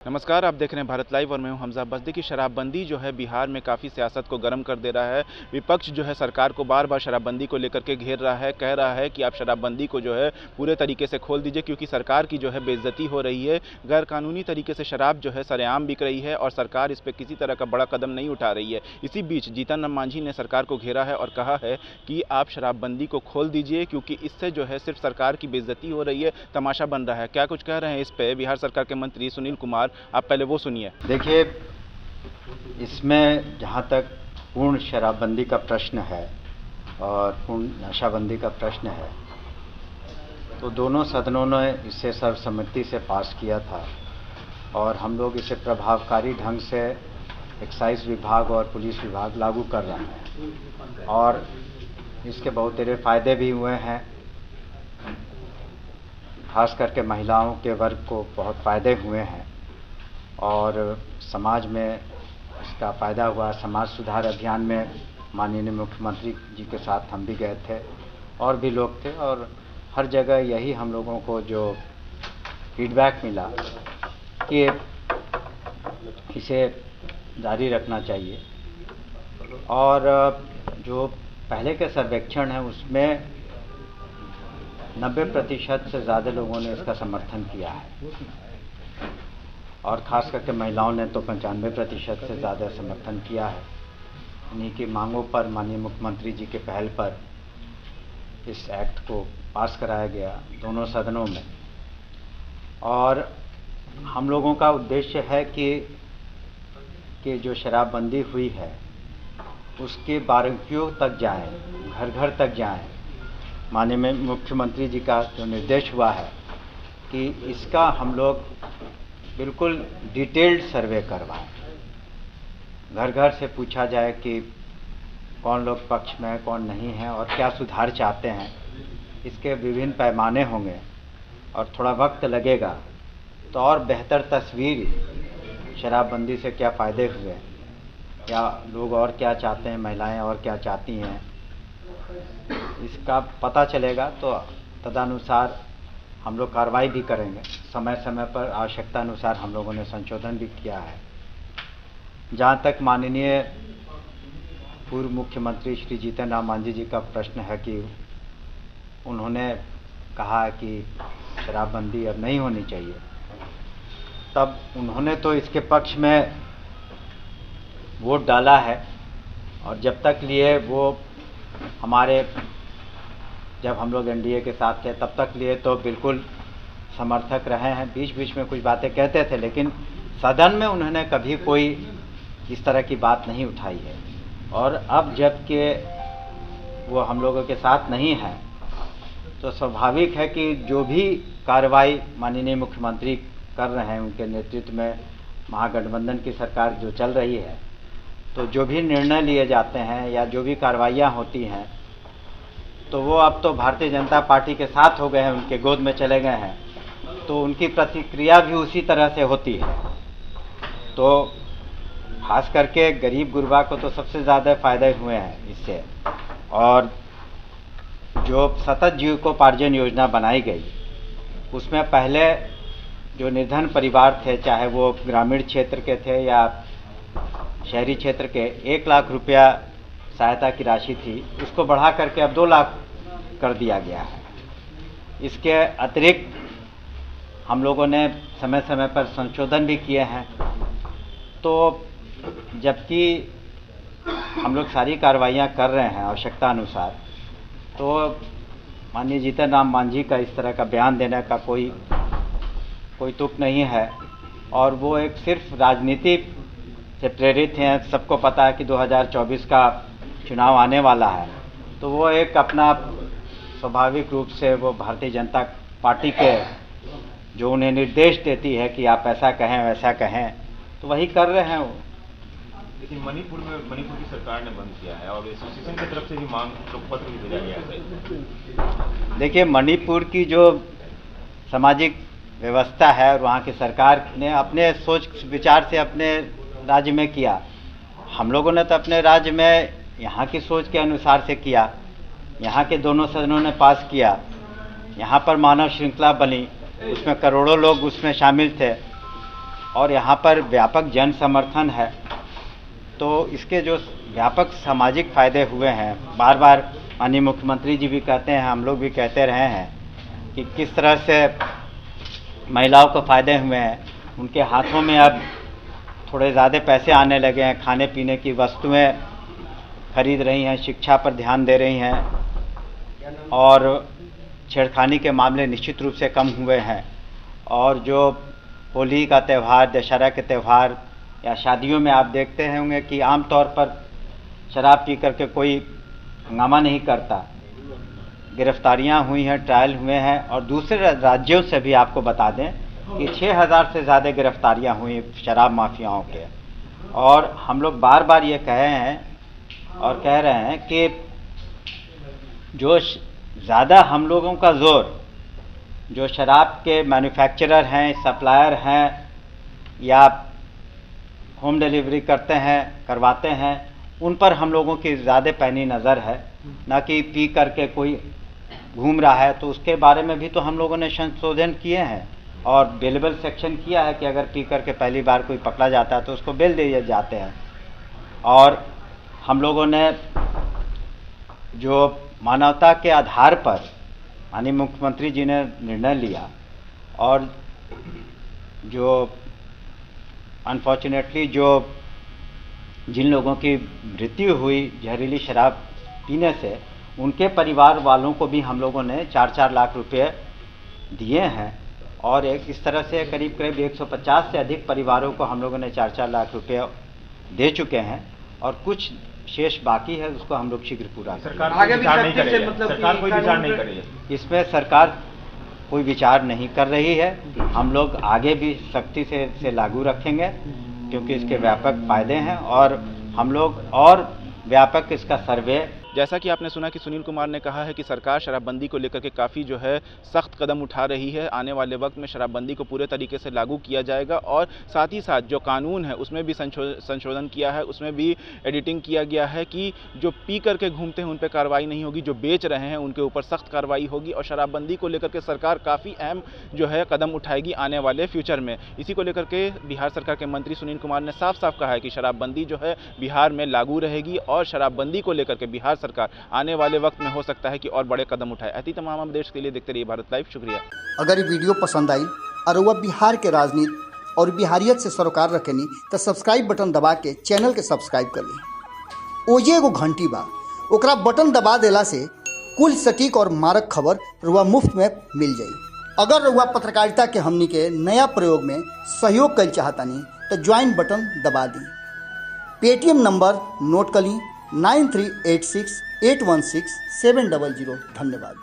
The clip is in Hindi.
नमस्कार, आप देख रहे हैं भारत लाइव और मैं हूं हमजा। बस देखिए, शराबबंदी जो है बिहार में काफ़ी सियासत को गर्म कर दे रहा है। विपक्ष जो है सरकार को बार बार शराबबंदी को लेकर के घेर रहा है, कह रहा है कि आप शराबबंदी को जो है पूरे तरीके से खोल दीजिए, क्योंकि सरकार की जो है बेइज्जती हो रही है। गैर कानूनी तरीके से शराब जो है सरेआम बिक रही है और सरकार इस पर किसी तरह का बड़ा कदम नहीं उठा रही है। इसी बीच जीतन राम मांझी ने सरकार को घेरा है और कहा है कि आप शराबबंदी को खोल दीजिए, क्योंकि इससे जो है सिर्फ सरकार की बेइज्जती हो रही है, तमाशा बन रहा है। क्या कुछ कह रहे हैं इस पर बिहार सरकार के मंत्री सुनील कुमार, आप पहले वो सुनिए। देखिए, इसमें जहाँ तक पूर्ण शराबबंदी का प्रश्न है और पूर्ण नशाबंदी का प्रश्न है, तो दोनों सदनों ने इसे सर्वसम्मति से पास किया था और हम लोग इसे प्रभावकारी ढंग से एक्साइज विभाग और पुलिस विभाग लागू कर रहा है और इसके बहुत सारे फायदे भी हुए हैं। खास करके महिलाओं के वर्ग को बहुत फ़ायदे हुए हैं और समाज में इसका फ़ायदा हुआ। समाज सुधार अभियान में माननीय मुख्यमंत्री जी के साथ हम भी गए थे और भी लोग थे और हर जगह यही हम लोगों को जो फीडबैक मिला कि इसे जारी रखना चाहिए। और जो पहले के सर्वेक्षण हैं उसमें 90% से ज़्यादा लोगों ने इसका समर्थन किया है और ख़ास करके महिलाओं ने तो 95% से ज़्यादा समर्थन किया है। इन्हीं की मांगों पर माननीय मुख्यमंत्री जी के पहल पर इस एक्ट को पास कराया गया दोनों सदनों में। और हम लोगों का उद्देश्य है कि जो शराबबंदी हुई है उसके बारीकियों तक जाएं, घर घर तक जाएं। माननीय मुख्यमंत्री जी का जो निर्देश हुआ है कि इसका हम लोग बिल्कुल डिटेल्ड सर्वे करवाएं, घर घर से पूछा जाए कि कौन लोग पक्ष में है, कौन नहीं है और क्या सुधार चाहते हैं। इसके विभिन्न पैमाने होंगे और थोड़ा वक्त लगेगा, तो और बेहतर तस्वीर शराबबंदी से क्या फ़ायदे हुए या लोग और क्या चाहते हैं, महिलाएं और क्या चाहती हैं, इसका पता चलेगा। तो तदनुसार हम लोग कार्रवाई भी करेंगे। समय समय पर आवश्यकता अनुसार हम लोगों ने संशोधन भी किया है। जहाँ तक माननीय पूर्व मुख्यमंत्री श्री जीतन राम मांझी जी का प्रश्न है कि उन्होंने कहा कि शराबबंदी अब नहीं होनी चाहिए, तब उन्होंने तो इसके पक्ष में वोट डाला है और जब तक लिए वो हमारे जब हम लोग एनडीए के साथ थे तब तक लिए तो बिल्कुल समर्थक रहे हैं। बीच बीच में कुछ बातें कहते थे, लेकिन सदन में उन्होंने कभी कोई इस तरह की बात नहीं उठाई है। और अब जबकि वो हम लोगों के साथ नहीं है, तो स्वाभाविक है कि जो भी कार्रवाई माननीय मुख्यमंत्री कर रहे हैं, उनके नेतृत्व में महागठबंधन की सरकार जो चल रही है, तो जो भी निर्णय लिए जाते हैं या जो भी कार्रवाइयाँ होती हैं, तो वो अब तो भारतीय जनता पार्टी के साथ हो गए हैं, उनके गोद में चले गए हैं, तो उनकी प्रतिक्रिया भी उसी तरह से होती है। तो खास करके गरीब गुरबा को तो सबसे ज़्यादा फ़ायदे हुए हैं इससे। और जो सतत जीविकोपार्जन योजना बनाई गई, उसमें पहले जो निर्धन परिवार थे, चाहे वो ग्रामीण क्षेत्र के थे या शहरी क्षेत्र के, 1 लाख रुपया सहायता की राशि थी, उसको बढ़ा करके अब 2 लाख कर दिया गया है। इसके अतिरिक्त हम लोगों ने समय समय पर संशोधन भी किए हैं। तो जबकि हम लोग सारी कार्रवाइयाँ कर रहे हैं आवश्यकता अनुसार, तो माननीय जीतन राम मांझी का इस तरह का बयान देने का कोई तुक नहीं है और वो एक सिर्फ राजनीति से प्रेरित हैं। सबको पता है कि 2024 का चुनाव आने वाला है, तो वो एक अपना स्वाभाविक रूप से वो भारतीय जनता पार्टी के जो उन्हें निर्देश देती है कि आप ऐसा कहें वैसा कहें, तो वही कर रहे हैं वो। लेकिन मणिपुर की सरकार ने बंद किया है और एसोसिएशन की तरफ से भी मांग पत्र भी भेजा गया है। देखिए, मणिपुर की जो सामाजिक व्यवस्था है और वहाँ की सरकार ने अपने सोच विचार से अपने राज्य में किया। हम लोगों ने तो अपने राज्य में यहाँ की सोच के अनुसार से किया। यहाँ के दोनों सदनों ने पास किया, यहाँ पर मानव श्रृंखला बनी, उसमें करोड़ों लोग उसमें शामिल थे। और यहाँ पर व्यापक जन समर्थन है, तो इसके जो व्यापक सामाजिक फायदे हुए हैं, बार बार माननीय मुख्यमंत्री जी भी कहते हैं, हम लोग भी कहते रहे हैं कि किस तरह से महिलाओं को फ़ायदे हुए हैं। उनके हाथों में अब थोड़े ज़्यादा पैसे आने लगे हैं, खाने पीने की वस्तुएं खरीद रही हैं, शिक्षा पर ध्यान दे रही हैं और छेड़खानी के मामले निश्चित रूप से कम हुए हैं। और जो होली का त्यौहार, दशहरा के त्यौहार या शादियों में आप देखते होंगे कि आमतौर पर शराब पी करके कोई हंगामा नहीं करता। गिरफ्तारियां हुई हैं, ट्रायल हुए हैं और दूसरे राज्यों से भी आपको बता दें कि 6000 से ज़्यादा गिरफ्तारियां हुई शराब माफियाओं के। और हम लोग बार बार ये कहे हैं और कह रहे हैं कि जो ज़्यादा हम लोगों का जोर जो शराब के मैन्युफैक्चरर हैं, सप्लायर हैं या होम डिलीवरी करवाते हैं, उन पर हम लोगों की ज़्यादा पैनी नज़र है, ना कि पी करके कोई घूम रहा है। तो उसके बारे में भी तो हम लोगों ने संशोधन किए हैं और बेलेबल सेक्शन किया है कि अगर पी करके पहली बार कोई पकड़ा जाता है तो उसको बेल दिए जाते हैं। और हम लोगों ने जो मानवता के आधार पर माननीय मुख्यमंत्री जी ने निर्णय लिया और जो अनफॉर्चुनेटली जो जिन लोगों की मृत्यु हुई जहरीली शराब पीने से, उनके परिवार वालों को भी हम लोगों ने 4-4 लाख रुपए दिए हैं और इस तरह से करीब 150 से अधिक परिवारों को हम लोगों ने 4-4 लाख रुपए दे चुके हैं और कुछ शेष बाकी है, उसको हम लोग शीघ्र पूरा करेंगे। सरकार कोई विचार नहीं करेगी, सरकार कोई विचार नहीं करेगी इसमें? सरकार कोई विचार नहीं कर रही है। हम लोग आगे भी सख्ती से लागू रखेंगे क्योंकि इसके व्यापक फायदे हैं और हम लोग और व्यापक इसका सर्वे। जैसा कि आपने सुना कि सुनील कुमार ने कहा है कि सरकार शराबबंदी को लेकर के काफ़ी जो है सख्त कदम उठा रही है। आने वाले वक्त में शराबबंदी को पूरे तरीके से लागू किया जाएगा और साथ ही साथ जो कानून है उसमें भी संशोधन किया है, उसमें भी एडिटिंग किया गया है कि जो पी करके घूमते हैं उन पर कार्रवाई नहीं होगी, जो बेच रहे हैं उनके ऊपर सख्त कार्रवाई होगी और शराबबंदी को लेकर के सरकार काफ़ी अहम जो है कदम उठाएगी आने वाले फ्यूचर में। इसी को लेकर के बिहार सरकार के मंत्री सुनील कुमार ने साफ साफ कहा है कि शराबबंदी जो है बिहार में लागू रहेगी और शराबबंदी को लेकर के बिहार सरकार आने वाले वक्त में हो सकता है कि और बड़े कदम उठाए। ऐसी तमाम अपडेट्स के लिए देखते रहिए भारत लाइव। शुक्रिया। अगर ये वीडियो पसंद आई और वह बिहार के राजनीति और बिहारियत से सरोकार रखेनी तो सब्सक्राइब बटन दबा के चैनल के सब्सक्राइब कर ली। ओजे एगो घंटी बा, ओकरा बटन दबा देला से कुल सटीक और मारक खबर रुआ मुफ्त में मिल जाई। अगर रुआ पत्रकारिता के हमनी के नया प्रयोग में सहयोग कर चाहतानी तो ज्वाइन बटन दबा दी। पेटीएम नंबर नोट कर ली 9386 816 700। धन्यवाद।